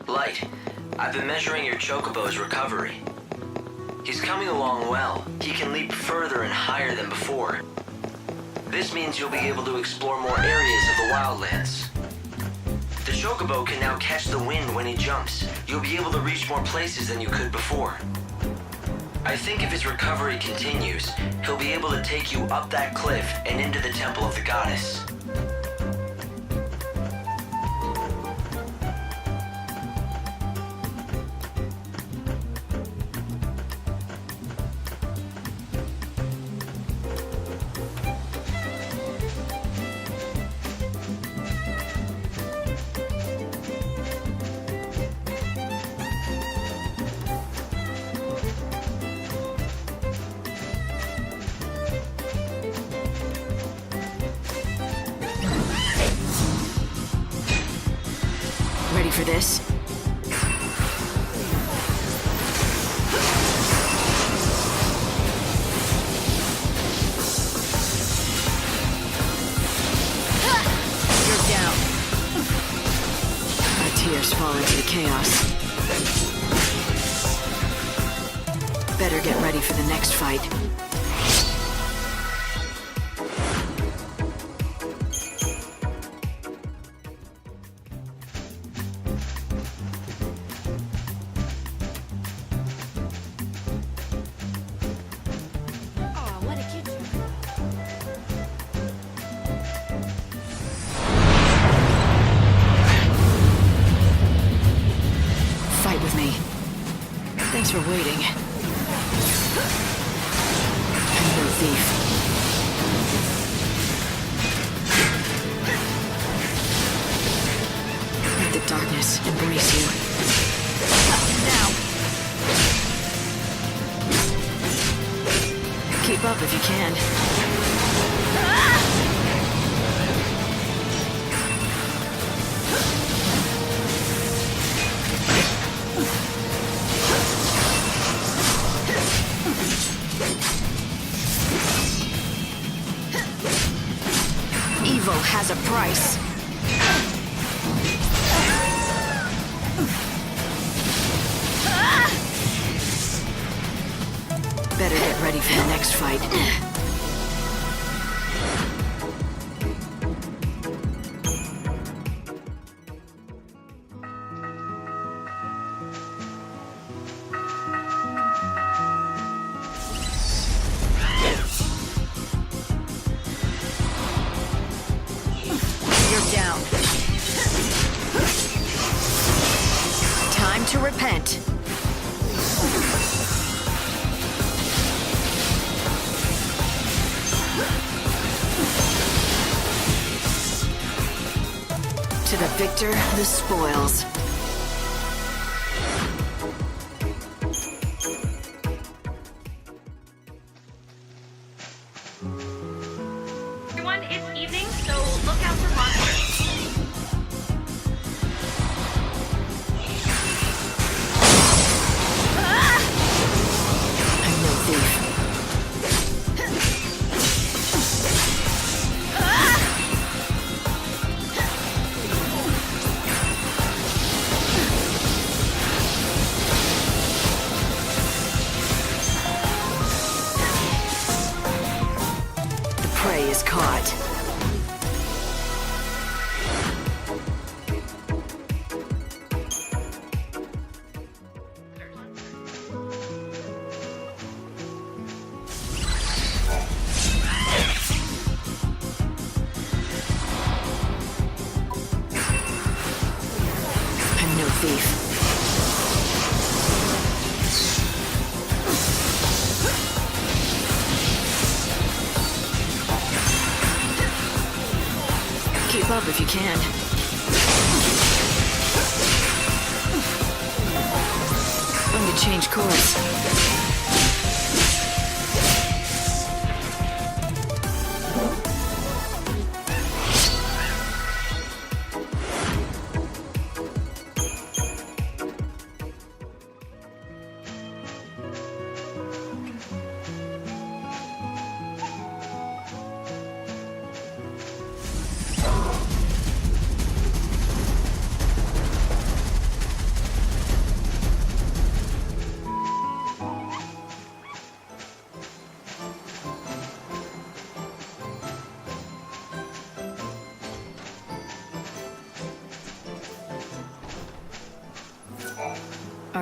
Light, I've been measuring your Chocobo's recovery. He's coming along well. He can leap further and higher than before. This means you'll be able to explore more areas of the wildlands. The Chocobo can now catch the wind when he jumps. You'll be able to reach more places than you could before. I think if his recovery continues, he'll be able to take you up that cliff and into the Temple of the Goddess. Ready for this? You're down. Our tears fall into the chaos. Better get ready for the next fight. With me. Thanks for waiting. I'm no thief. Let the darkness embrace you. Now! Keep up if you can. Evil has a price. Better get ready for the next fight. Down. Time to repent. To the victor, the spoils. Everyone, it's evening, so look out for monsters. I'm no thief. The prey is caught. I'm no thief. Keep up if you can. Going to change course.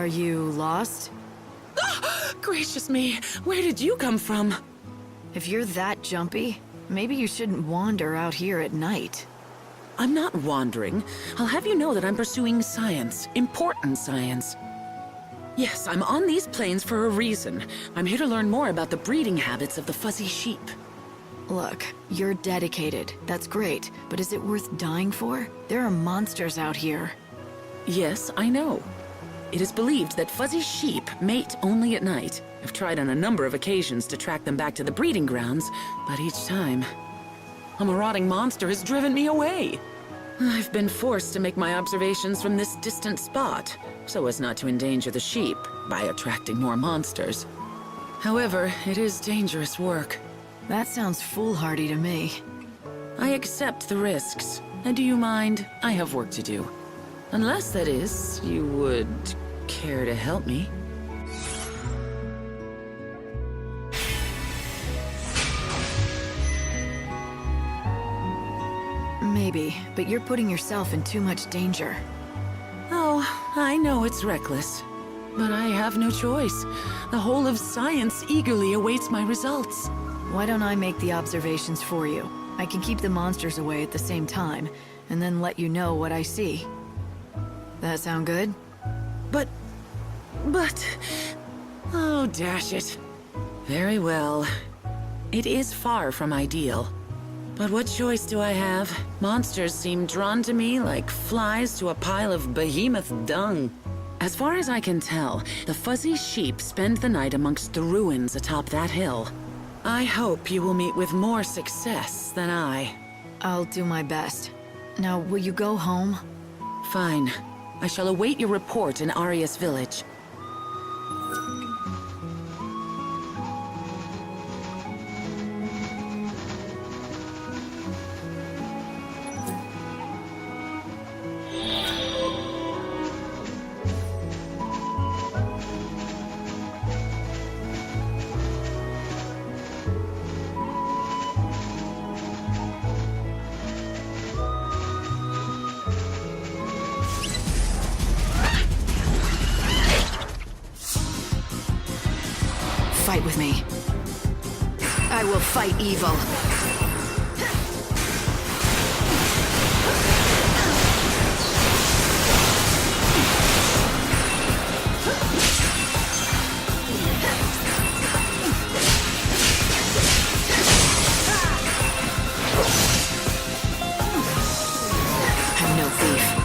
Are you lost? Gracious me, where did you come from? If you're that jumpy, maybe you shouldn't wander out here at night. I'm not wandering. I'll have you know that I'm pursuing science. Important science. Yes, I'm on these plains for a reason. I'm here to learn more about the breeding habits of the fuzzy sheep. Look, you're dedicated. That's great. But is it worth dying for? There are monsters out here. Yes, I know. It is believed that fuzzy sheep mate only at night. I've tried on a number of occasions to track them back to the breeding grounds, but each time, a marauding monster has driven me away. I've been forced to make my observations from this distant spot, so as not to endanger the sheep by attracting more monsters. However, it is dangerous work. That sounds foolhardy to me. I accept the risks. And do you mind? I have work to do. Unless, that is, you would care to help me. Maybe, but you're putting yourself in too much danger. Oh, I know it's reckless. But I have no choice. The whole of science eagerly awaits my results. Why don't I make the observations for you? I can keep the monsters away at the same time, and then let you know what I see. That sound good? But... Oh, dash it. Very well. It is far from ideal. But what choice do I have? Monsters seem drawn to me like flies to a pile of behemoth dung. As far as I can tell, the fuzzy sheep spend the night amongst the ruins atop that hill. I hope you will meet with more success than I. I'll do my best. Now, will you go home? Fine. I shall await your report in Arius Village. Fight with me. I will fight evil. I'm no thief.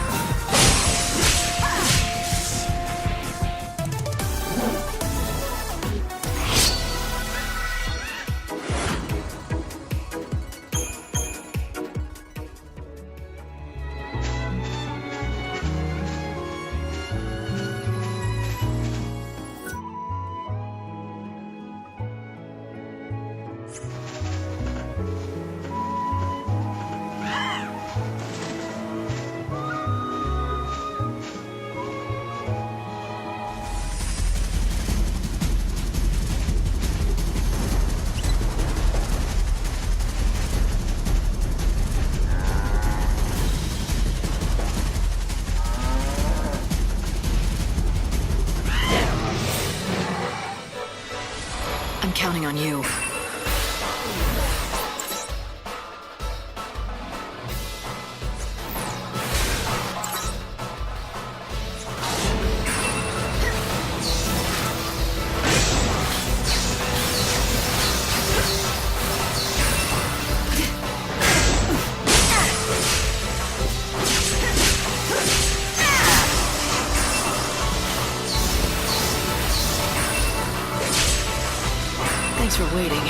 I'm counting on you. Thanks for waiting.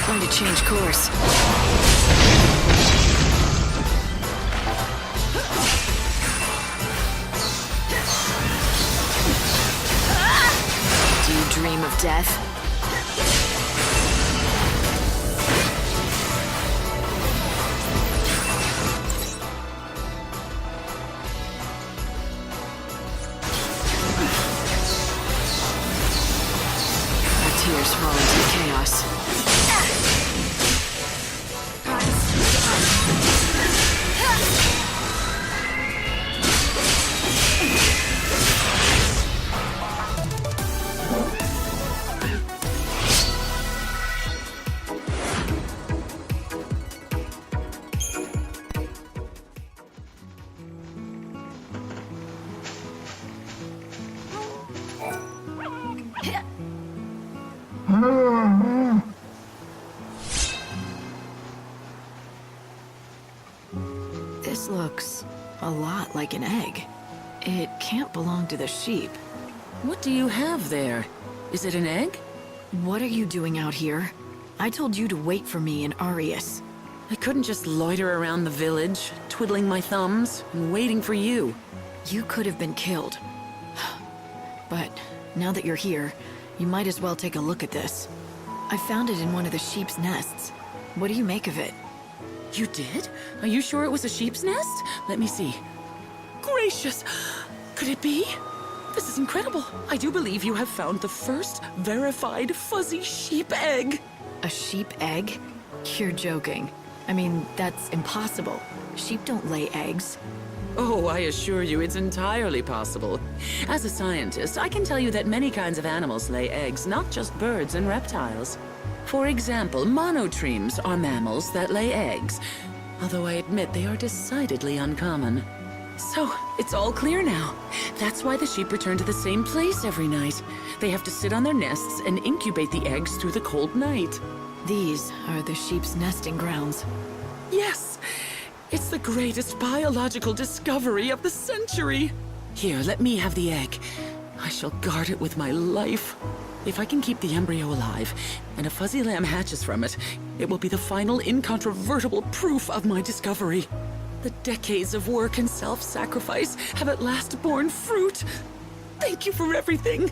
Going to change course. Do you dream of death? others fall into the chaos. This looks a lot like an egg. It can't belong to the sheep. What do you have there? Is it an egg? What are you doing out here? I told you to wait for me in Arius. I couldn't just loiter around the village, twiddling my thumbs and waiting for you. You could have been killed. But now that you're here, you might as well take a look at this. I found it in one of the sheep's nests. What do you make of it? You did? Are you sure it was a sheep's nest? Let me see. Gracious! Could it be? This is incredible. I do believe you have found the first verified fuzzy sheep egg. A sheep egg? You're joking. I mean, that's impossible. Sheep don't lay eggs. Oh, I assure you it's entirely possible. As a scientist, I can tell you that many kinds of animals lay eggs, not just birds and reptiles. For example, monotremes are mammals that lay eggs, although I admit they are decidedly uncommon. So, it's all clear now. That's why the sheep return to the same place every night. They have to sit on their nests and incubate the eggs through the cold night. These are the sheep's nesting grounds. Yes! It's the greatest biological discovery of the century! Here, let me have the egg. I shall guard it with my life. If I can keep the embryo alive, and a fuzzy lamb hatches from it, it will be the final incontrovertible proof of my discovery. The decades of work and self-sacrifice have at last borne fruit. Thank you for everything.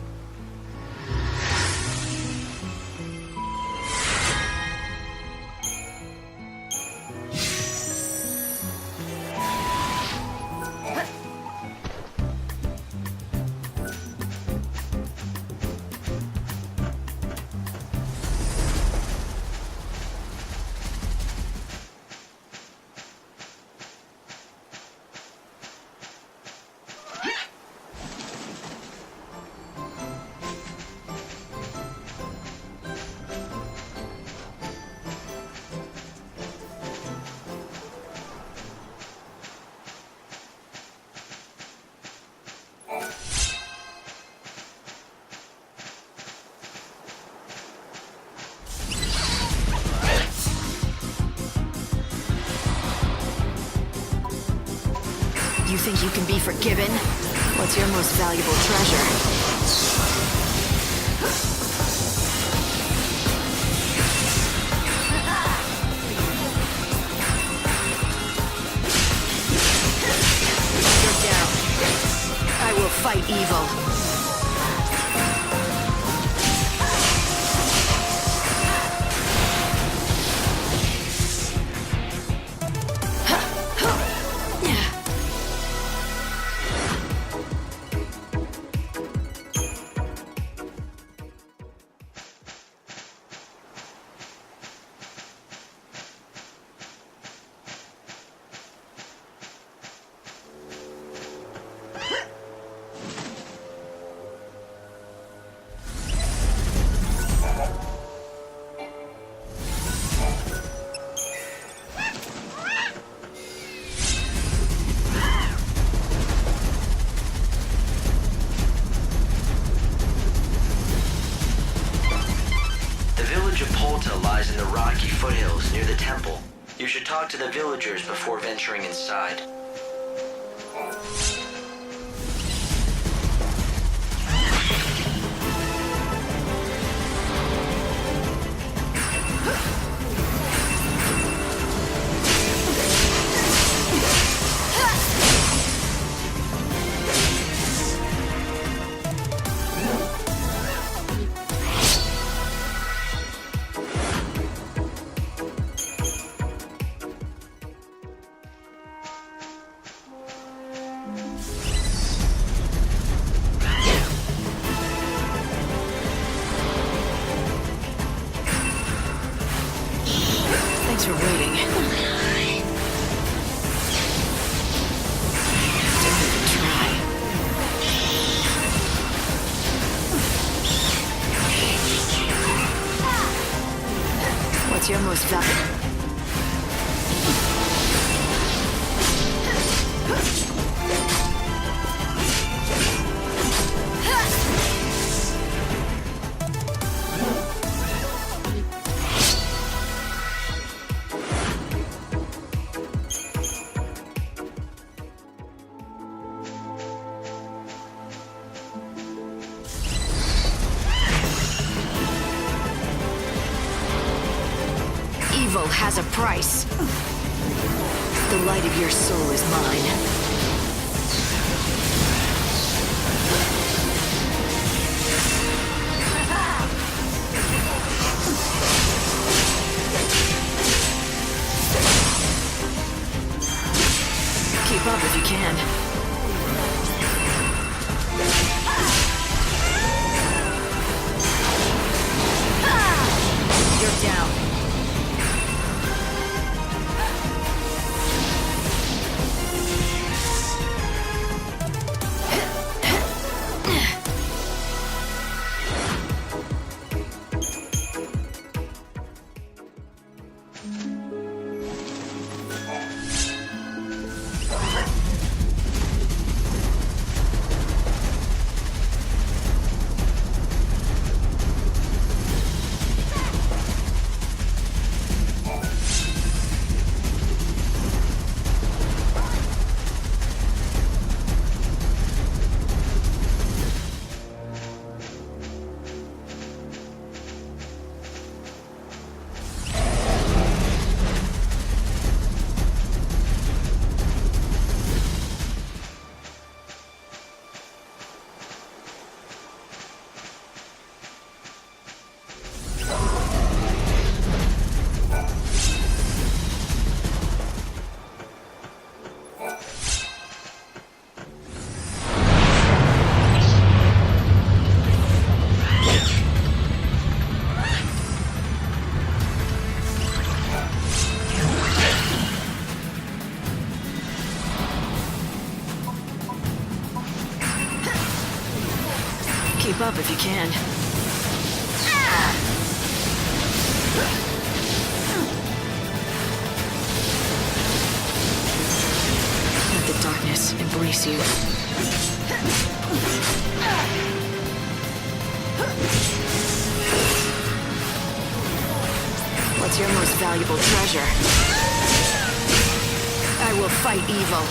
You think you can be forgiven? What's your most valuable treasure? You're down. I will fight evil. Lies in the rocky foothills near the temple. You should talk to the villagers before venturing inside. What's your most valuable? Evil has a price. The light of your soul is mine. Keep up if you can. You're down. Keep up if you can. Let the darkness embrace you. What's your most valuable treasure? I will fight evil.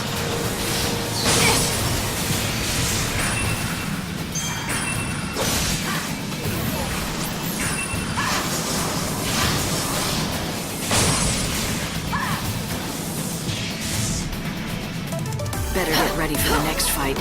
Better get ready for the next fight.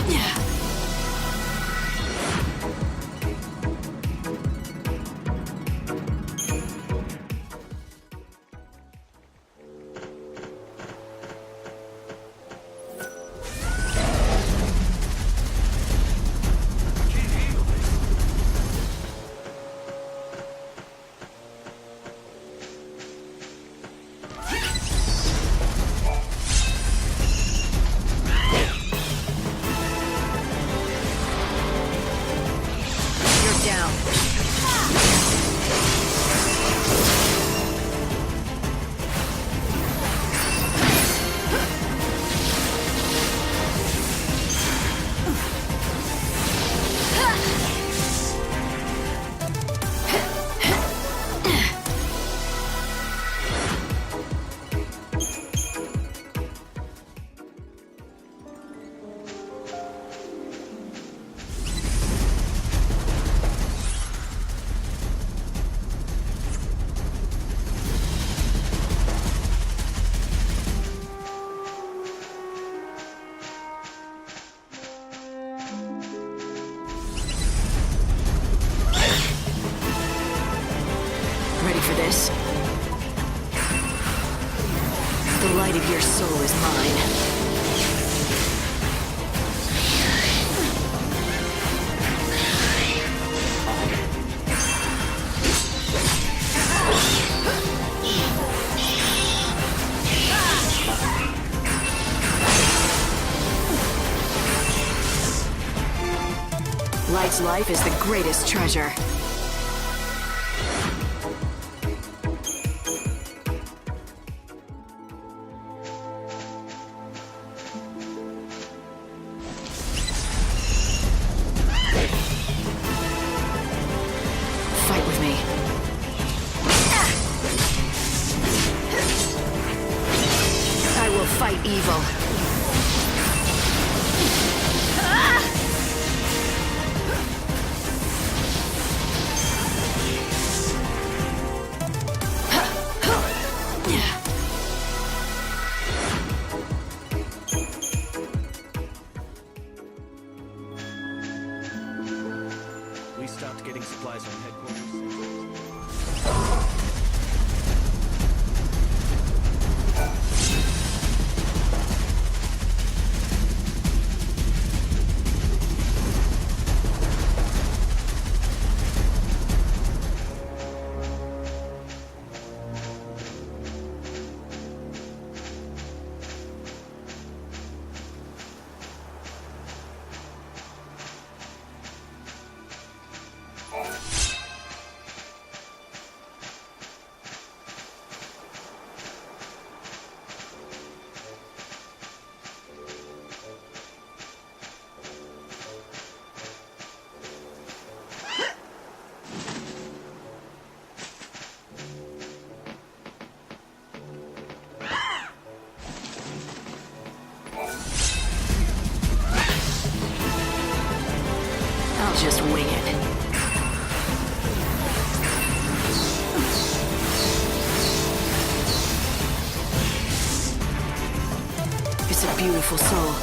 Ready for this? The light of your soul is mine. Light's life is the greatest treasure. Fight with me. I will fight evil. We stopped getting supplies from headquarters. I'll just wing it. It's a beautiful soul.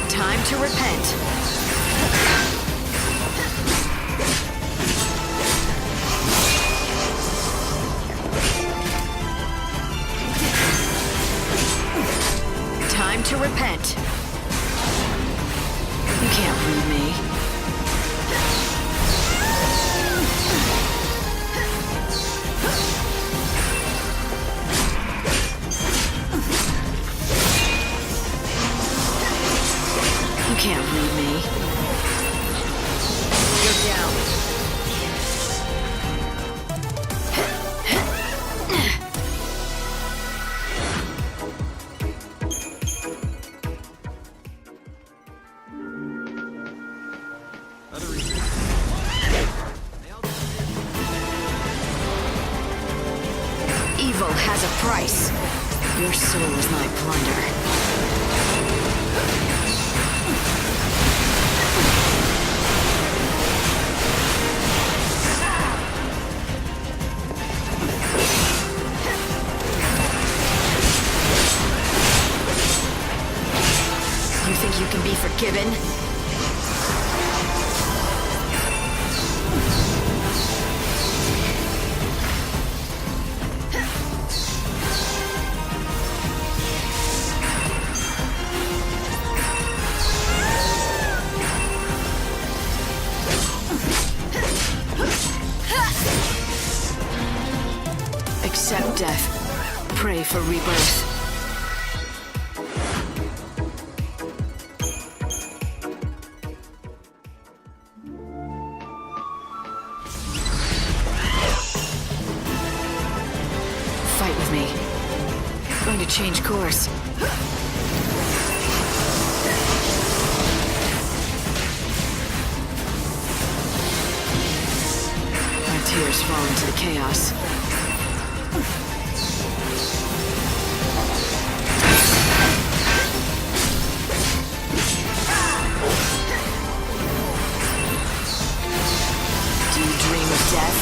Time to repent. Time to repent. You can't rude me. You can't read me. You're down. Other reasons. Evil has a price. Your soul is my plunder. You think you can be forgiven? Accept death. Pray for rebirth. Fight with me. I'm going to change course. My tears fall into the chaos. Do you dream of death?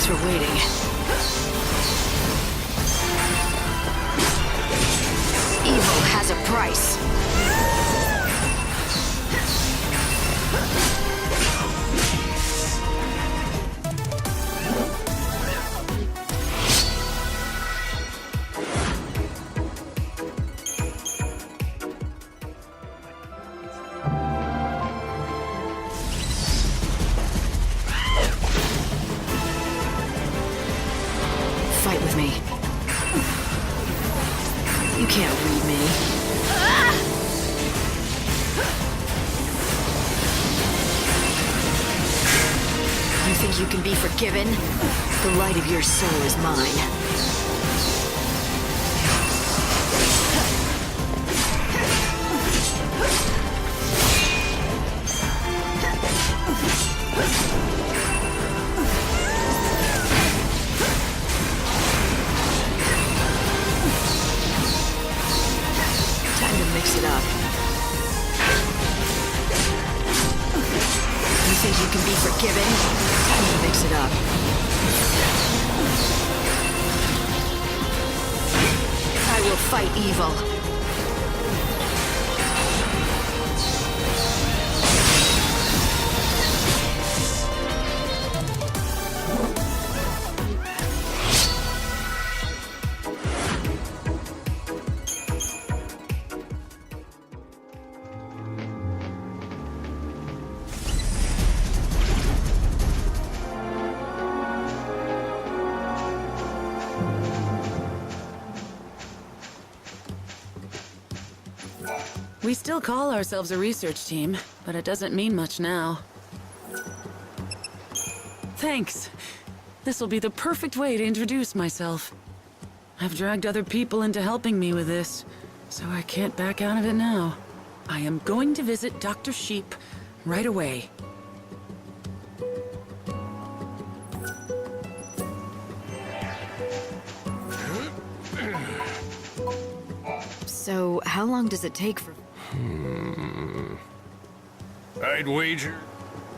Thanks for waiting. Evil has a price. Fight with me. You can't read me. You think you can be forgiven? The light of your soul is mine. Time to mix it up. You think you can be forgiven? Time to mix it up. I will fight evil. We still call ourselves a research team, but it doesn't mean much now. Thanks. This'll be the perfect way to introduce myself. I've dragged other people into helping me with this, so I can't back out of it now. I am going to visit Dr. Sheep right away. So, how long does it take for... I'd wager